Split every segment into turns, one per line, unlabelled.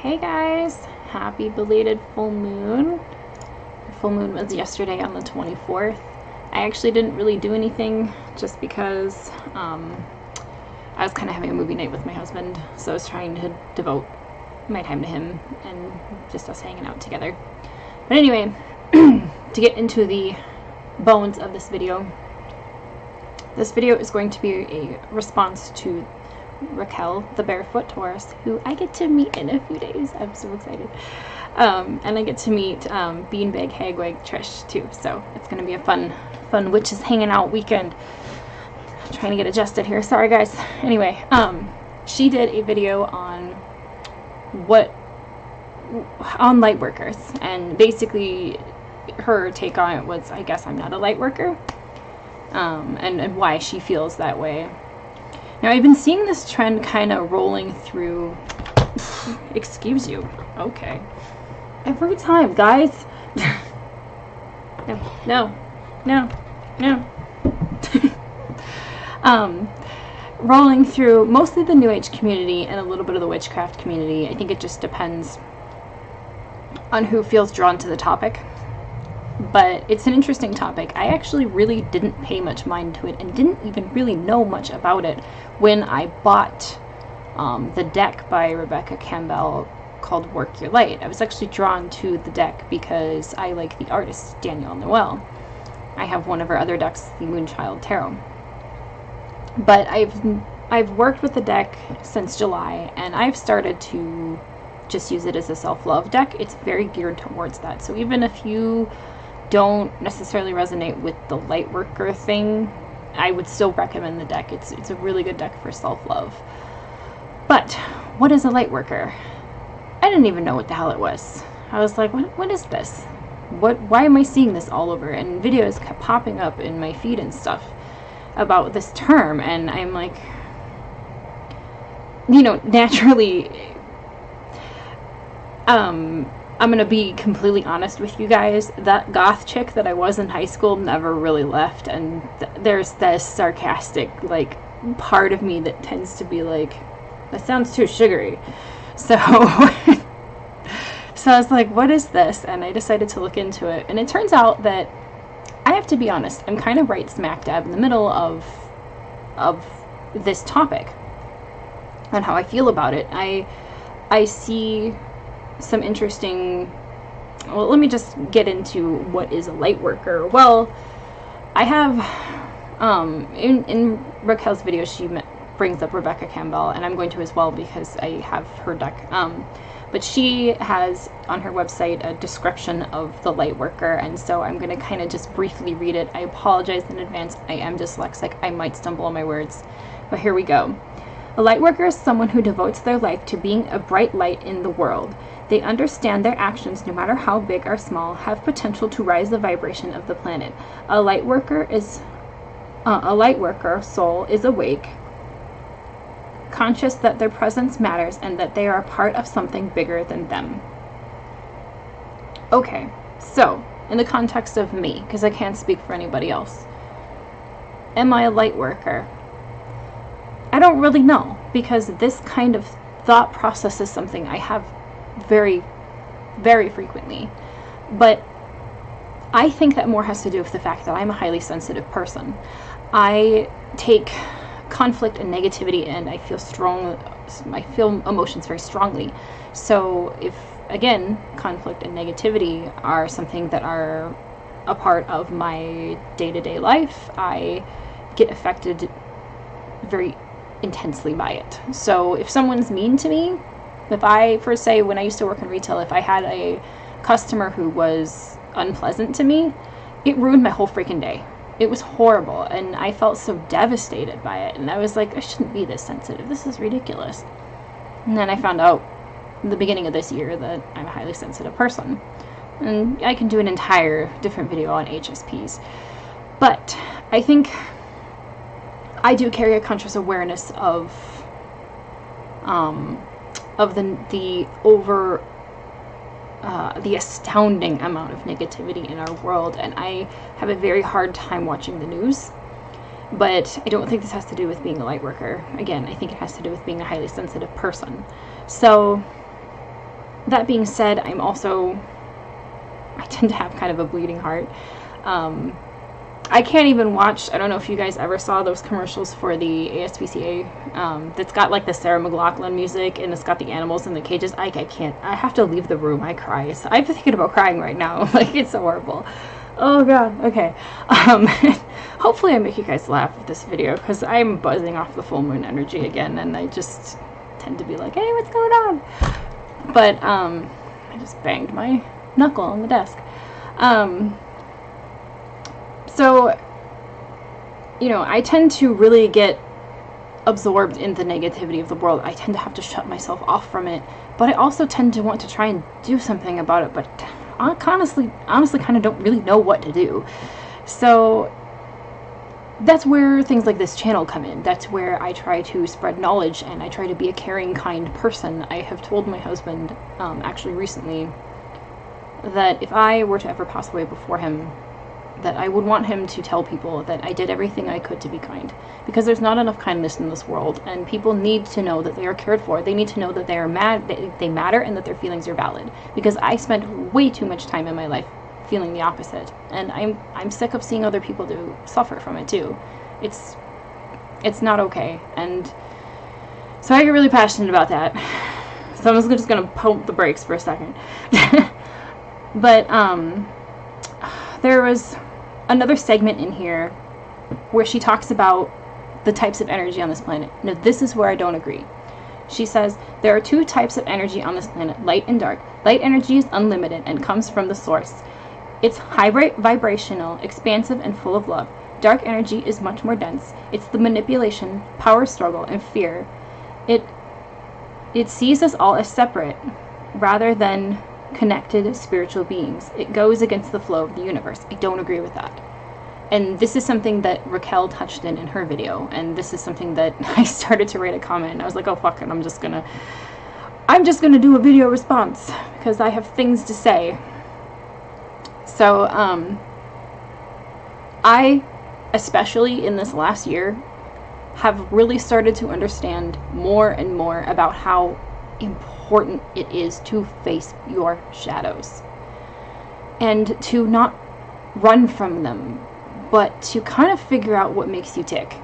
Hey guys, happy belated full moon. The full moon was yesterday on the 24th. I actually didn't really do anything just because I was kind of having a movie night with my husband, so I was trying to devote my time to him and just us hanging out together. But anyway, to get into the bones of this video is going to be a response to Rakelle, the Barefoot Taurus, who I get to meet in a few days. I'm so excited. And I get to meet Beanbag Hagwag Trish too, so it's going to be a fun witches hanging out weekend. I'm trying to get adjusted here. Sorry guys. Anyway, she did a video on Lightworkers, and basically her take on it was, I guess I'm not a Lightworker, and why she feels that way. Now, I've been seeing this trend kind of rolling through. Excuse you. Okay. Every time, guys. No. Rolling through mostly the New Age community and a little bit of the witchcraft community. I think it just depends on who feels drawn to the topic. But it's an interesting topic. I actually really didn't pay much mind to it and didn't even really know much about it when I bought the deck by Rebecca Campbell called Work Your Light. I was actually drawn to the deck because I like the artist Danielle Noel. I have one of her other decks, the Moonchild Tarot. But I've worked with the deck since July, and I've started to just use it as a self-love deck. It's very geared towards that. So even if you don't necessarily resonate with the Lightworker thing, I would still recommend the deck. It's a really good deck for self-love. But what is a Lightworker? I didn't even know what the hell it was. I was like, what is this? Why am I seeing this all over? And videos kept popping up in my feed and stuff about this term, and I'm like, you know, naturally, I'm gonna be completely honest with you guys. That goth chick that I was in high school never really left, and there's this sarcastic, like, part of me that tends to be like, that sounds too sugary. So, so I was like, what is this? And I decided to look into it, and it turns out that, I have to be honest, I'm kind of right smack dab in the middle of this topic and how I feel about it. I see some interesting, well, let me just get into what is a Lightworker. Well, I have in Raquelle's video, she brings up Rebecca Campbell, and I'm going to as well because I have her deck, but she has on her website a description of the Lightworker, and so I'm going to kind of just briefly read it. I apologize in advance, I am dyslexic, I might stumble on my words, but here we go. A Lightworker is someone who devotes their life to being a bright light in the world. They understand their actions, no matter how big or small, have potential to rise the vibration of the planet. A Lightworker soul is awake, conscious that their presence matters and that they are part of something bigger than them. Okay, so in the context of me, because I can't speak for anybody else, am I a Lightworker? I don't really know, because this kind of thought process is something I have very, very frequently. But I think that more has to do with the fact that I'm a highly sensitive person. I take conflict and negativity, and I feel emotions very strongly. So if, again, conflict and negativity are something that are a part of my day-to-day life, I get affected very intensely by it. So if someone's mean to me, if I, for say, when I used to work in retail, if I had a customer who was unpleasant to me, it ruined my whole freaking day. It was horrible, and I felt so devastated by it, and I was like, I shouldn't be this sensitive. This is ridiculous. And then I found out in the beginning of this year that I'm a highly sensitive person. And I can do an entire different video on HSPs. But I think I do carry a conscious awareness of the astounding amount of negativity in our world, and I have a very hard time watching the news. But I don't think this has to do with being a Lightworker. Again, I think it has to do with being a highly sensitive person. So that being said, I tend to have kind of a bleeding heart. I can't even watch, I don't know if you guys ever saw those commercials for the ASPCA, that's got like the Sarah McLachlan music, and it's got the animals in the cages. I can't, I have to leave the room. I cry. So I'm thinking about crying right now. Like, it's so horrible. Oh god. Okay. Hopefully I make you guys laugh with this video, because I'm buzzing off the full moon energy again, and I just tend to be like, hey, what's going on? But I just banged my knuckle on the desk. So, you know, I tend to really get absorbed in the negativity of the world. I tend to have to shut myself off from it, but I also tend to want to try and do something about it, but I honestly kind of don't really know what to do. So that's where things like this channel come in. That's where I try to spread knowledge, and I try to be a caring, kind person. I have told my husband, actually recently, that if I were to ever pass away before him, that I would want him to tell people that I did everything I could to be kind, because there's not enough kindness in this world, and people need to know that they are cared for. They need to know that they are they matter, and that their feelings are valid, because I spent way too much time in my life feeling the opposite, and I'm sick of seeing other people suffer from it too. It's not okay, and so I get really passionate about that. So I'm just gonna pump the brakes for a second. But there was another segment in here where she talks about the types of energy on this planet. Now, this is where I don't agree. She says, there are two types of energy on this planet, light and dark. Light energy is unlimited and comes from the source. It's high vibrational, expansive, and full of love. Dark energy is much more dense. It's the manipulation, power struggle, and fear. It sees us all as separate rather than connected spiritual beings. It goes against the flow of the universe. I don't agree with that. And this is something that Rakelle touched in her video, and this is something that I started to write a comment, and I was like, oh fuck it, I'm just gonna do a video response, because I have things to say. So I, especially in this last year, have really started to understand more and more about how important it is to face your shadows, and to not run from them, but to kind of figure out what makes you tick,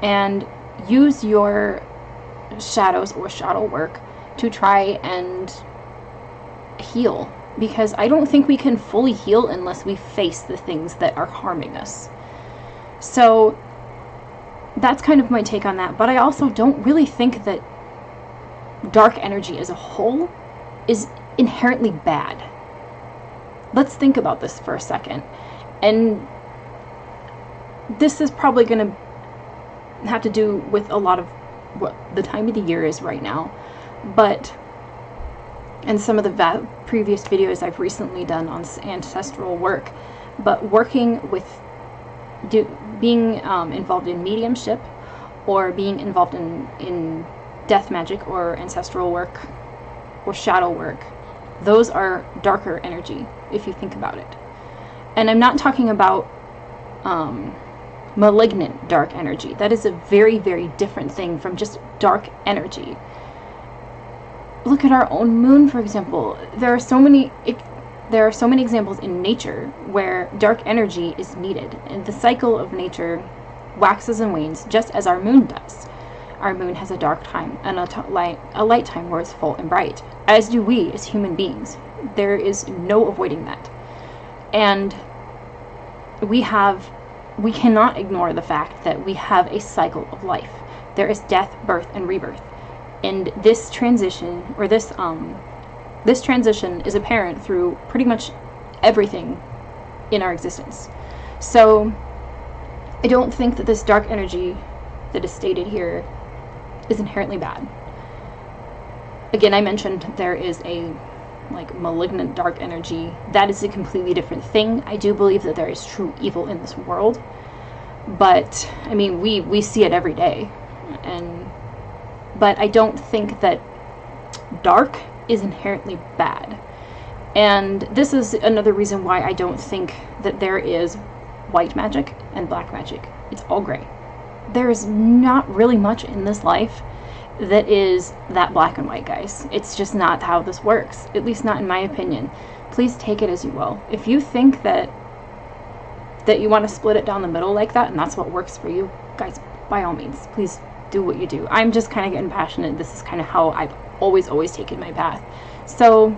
and use your shadows or shadow work to try and heal, because I don't think we can fully heal unless we face the things that are harming us. So that's kind of my take on that. But I also don't really think that dark energy as a whole is inherently bad. Let's think about this for a second. And this is probably going to have to do with a lot of what the time of the year is right now. But, and some of the previous videos I've recently done on ancestral work, but working with being involved in mediumship, or being involved in death magic or ancestral work or shadow work, those are darker energy if you think about it. And I'm not talking about malignant dark energy. That is a very, very different thing from just dark energy. Look at our own moon, for example. There are so many examples in nature where dark energy is needed, and the cycle of nature waxes and wanes just as our moon does. Our moon has a dark time and a light time where it's full and bright, as do we as human beings. There is no avoiding that. And we cannot ignore the fact that we have a cycle of life. There is death, birth, and rebirth. And this transition, or this transition is apparent through pretty much everything in our existence. So I don't think that this dark energy that is stated here is inherently bad. Again, I mentioned there is a malignant dark energy. That is a completely different thing. I do believe that there is true evil in this world, but I mean, we see it every day, but I don't think that dark is inherently bad. And this is another reason why I don't think that there is white magic and black magic. It's all gray. There is not really much in this life, that is that black and white, guys. It's just not how this works, at least not in my opinion. Please take it as you will. If you think that you want to split it down the middle like that and that's what works for you, guys, by all means, please do what you do. I'm just kind of getting passionate. This is kind of how I've always taken my path. So,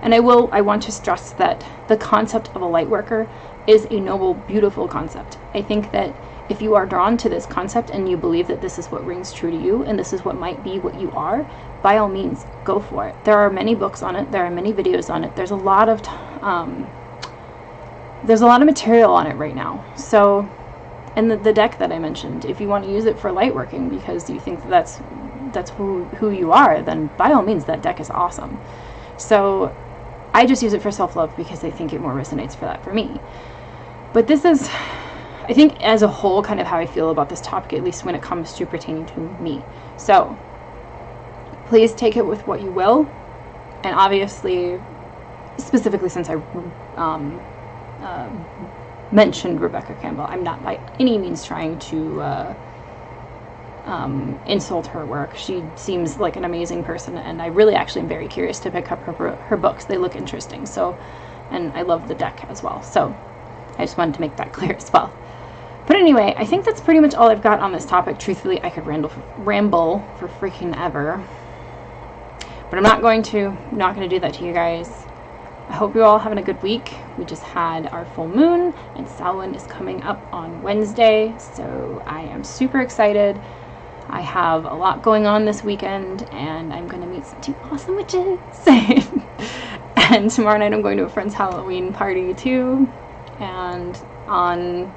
and I want to stress that the concept of a light worker is a noble, beautiful concept. I think that if you are drawn to this concept and you believe that this is what rings true to you and this is what might be what you are, by all means, go for it. There are many books on it. There are many videos on it. There's a lot of material on it right now. So, and the deck that I mentioned, if you want to use it for light working because you think that's who you are, then by all means, that deck is awesome. So I just use it for self-love because I think it more resonates for me. But this is, I think, as a whole, kind of how I feel about this topic, at least when it comes to pertaining to me. So please take it with what you will. And obviously, specifically since I mentioned Rebecca Campbell, I'm not by any means trying to insult her work. She seems like an amazing person, and I really actually am very curious to pick up her books. They look interesting. So, and I love the deck as well. So I just wanted to make that clear as well. But anyway, I think that's pretty much all I've got on this topic. Truthfully, I could ramble for freaking ever. But I'm not going to do that to you guys. I hope you're all having a good week. We just had our full moon, and Samhain is coming up on Wednesday, so I am super excited. I have a lot going on this weekend, and I'm going to meet some 2 awesome witches. And tomorrow night I'm going to a friend's Halloween party too. And on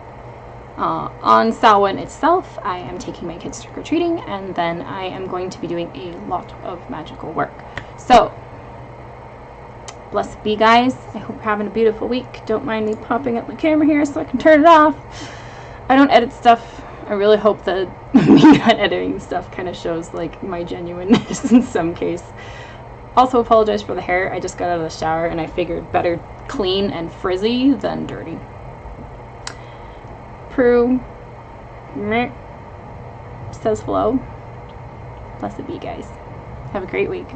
Samhain itself, I am taking my kids trick-or-treating, and then I am going to be doing a lot of magical work. So, blessed be, guys. I hope you're having a beautiful week. Don't mind me popping up my camera here so I can turn it off. I don't edit stuff. I really hope that me not editing stuff kind of shows like my genuineness in some case. Also apologize for the hair. I just got out of the shower and I figured better clean and frizzy than dirty. Prue says hello. Blessed be, guys. Have a great week.